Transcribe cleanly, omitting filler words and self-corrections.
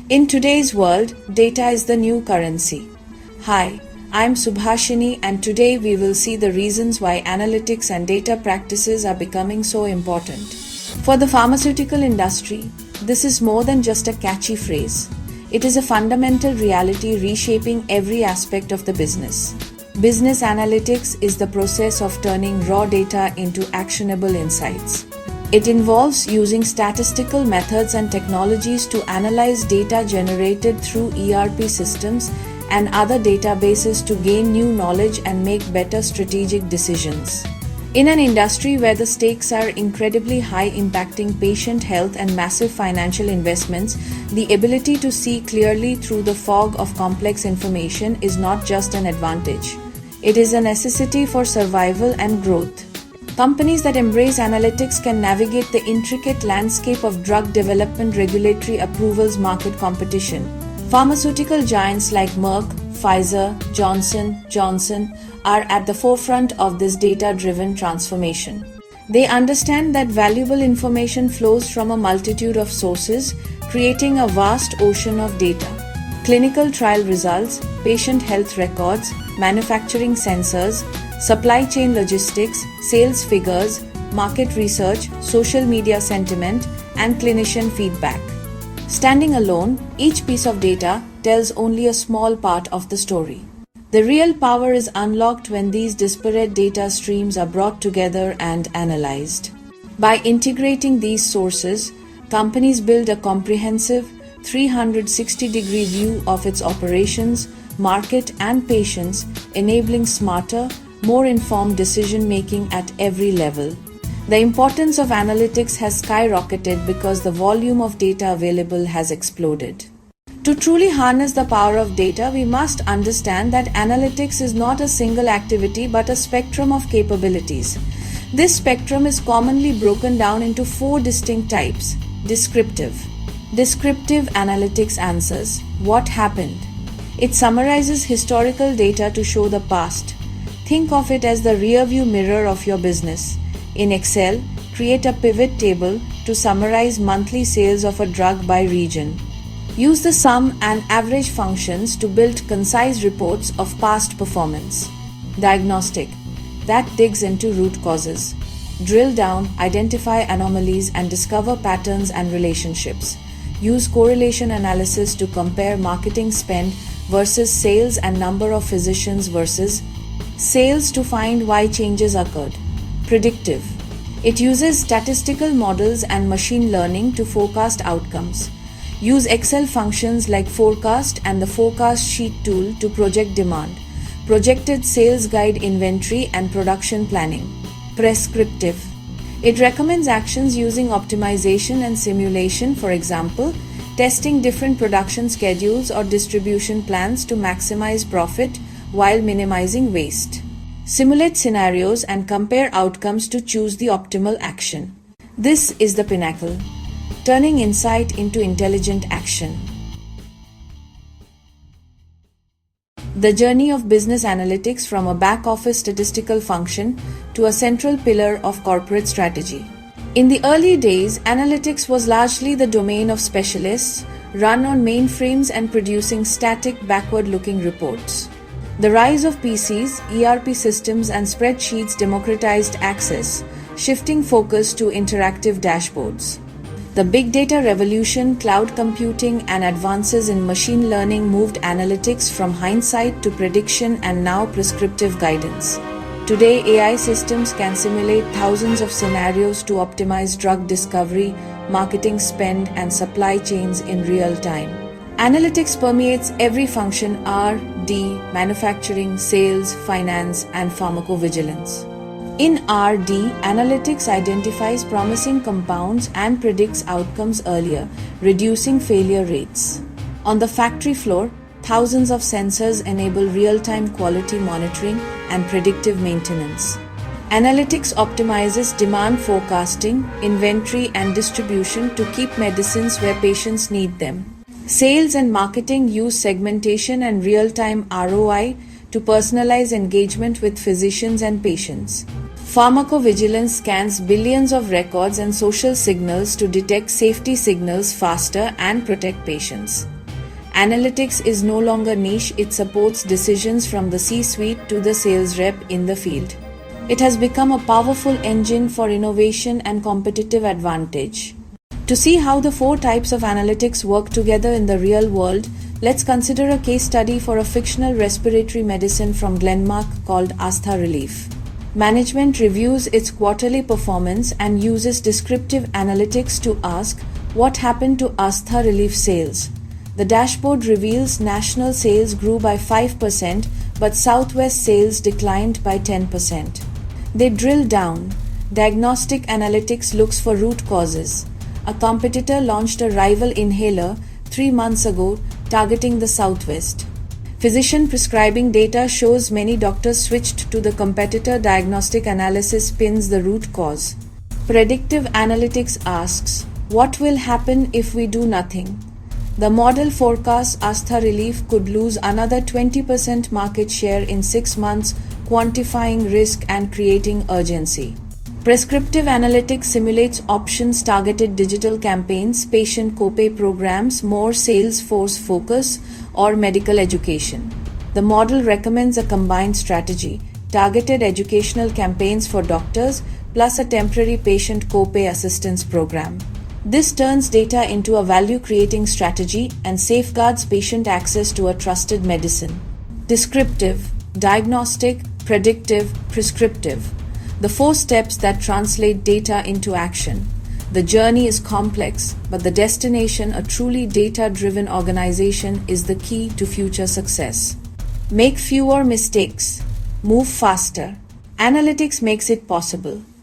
In today's world, data is the new currency. Hi, I'm Subhashini, and today we will see the reasons why analytics and data practices are becoming so important. For the pharmaceutical industry, this is more than just a catchy phrase. It is a fundamental reality reshaping every aspect of the business. Business analytics is the process of turning raw data into actionable insights. It involves using statistical methods and technologies to analyze data generated through ERP systems and other databases to gain new knowledge and make better strategic decisions. In an industry where the stakes are incredibly high, impacting patient health and massive financial investments, the ability to see clearly through the fog of complex information is not just an advantage. It is a necessity for survival and growth. Companies that embrace analytics can navigate the intricate landscape of drug development, regulatory approvals, market competition. Pharmaceutical giants like Merck, Pfizer, Johnson & Johnson are at the forefront of this data-driven transformation. They understand that valuable information flows from a multitude of sources, creating a vast ocean of data. Clinical trial results, patient health records, manufacturing sensors, supply chain logistics, sales figures, market research, social media sentiment, and clinician feedback. Standing alone, each piece of data tells only a small part of the story. The real power is unlocked when these disparate data streams are brought together and analyzed. By integrating these sources, companies build a comprehensive 360-degree view of its operations, market, and patients, enabling smarter, more informed decision-making at every level. The importance of analytics has skyrocketed because the volume of data available has exploded. To truly harness the power of data, we must understand that analytics is not a single activity but a spectrum of capabilities. This spectrum is commonly broken down into four distinct types. Descriptive analytics answers what happened. It summarizes historical data to show the past. Think of it as the rear-view mirror of your business. In Excel, create a pivot table to summarize monthly sales of a drug by region. Use the sum and average functions to build concise reports of past performance. Diagnostic, that digs into root causes. Drill down, identify anomalies, and discover patterns and relationships. Use correlation analysis to compare marketing spend versus sales and number of physicians versus sales to find why changes occurred. Predictive, it uses statistical models and machine learning to forecast outcomes. Use Excel functions like forecast and the forecast sheet tool to project demand, projected sales guide inventory and production planning. Prescriptive, it recommends actions using optimization and simulation, for example, testing different production schedules or distribution plans to maximize profit while minimizing waste. Simulate scenarios and compare outcomes to choose the optimal action. This is the pinnacle, turning insight into intelligent action. The journey of business analytics from a back-office statistical function to a central pillar of corporate strategy. In the early days, analytics was largely the domain of specialists, run on mainframes and producing static, backward-looking reports. The rise of PCs, ERP systems, and spreadsheets democratized access, shifting focus to interactive dashboards. The big data revolution, cloud computing, and advances in machine learning moved analytics from hindsight to prediction and now prescriptive guidance. Today, AI systems can simulate thousands of scenarios to optimize drug discovery, marketing spend, and supply chains in real time. Analytics permeates every function: R&D, manufacturing, sales, finance, and pharmacovigilance. In R&D, analytics identifies promising compounds and predicts outcomes earlier, reducing failure rates. On the factory floor, thousands of sensors enable real-time quality monitoring and predictive maintenance. Analytics optimizes demand forecasting, inventory, and distribution to keep medicines where patients need them. Sales and marketing use segmentation and real-time ROI to personalize engagement with physicians and patients. Pharmacovigilance scans billions of records and social signals to detect safety signals faster and protect patients. Analytics is no longer niche, it supports decisions from the C-suite to the sales rep in the field. It has become a powerful engine for innovation and competitive advantage. To see how the four types of analytics work together in the real world, let's consider a case study for a fictional respiratory medicine from Glenmark called Astha Relief. Management reviews its quarterly performance and uses descriptive analytics to ask what happened to Astha Relief sales. The dashboard reveals national sales grew by 5%, but Southwest sales declined by 10%. They drill down. Diagnostic analytics looks for root causes. A competitor launched a rival inhaler 3 months ago, targeting the Southwest. Physician prescribing data shows many doctors switched to the competitor. Diagnostic analysis pins the root cause. Predictive analytics asks, what will happen if we do nothing? The model forecasts Astha Relief could lose another 20% market share in 6 months, quantifying risk and creating urgency. Prescriptive analytics simulates options, targeted digital campaigns, patient copay programs, more sales force focus, or medical education. The model recommends a combined strategy, targeted educational campaigns for doctors, plus a temporary patient copay assistance program. This turns data into a value-creating strategy and safeguards patient access to a trusted medicine. Descriptive, diagnostic, predictive, prescriptive. The 4 steps that translate data into action. The journey is complex, but the destination, a truly data-driven organization, is the key to future success. Make fewer mistakes. Move faster. Analytics makes it possible.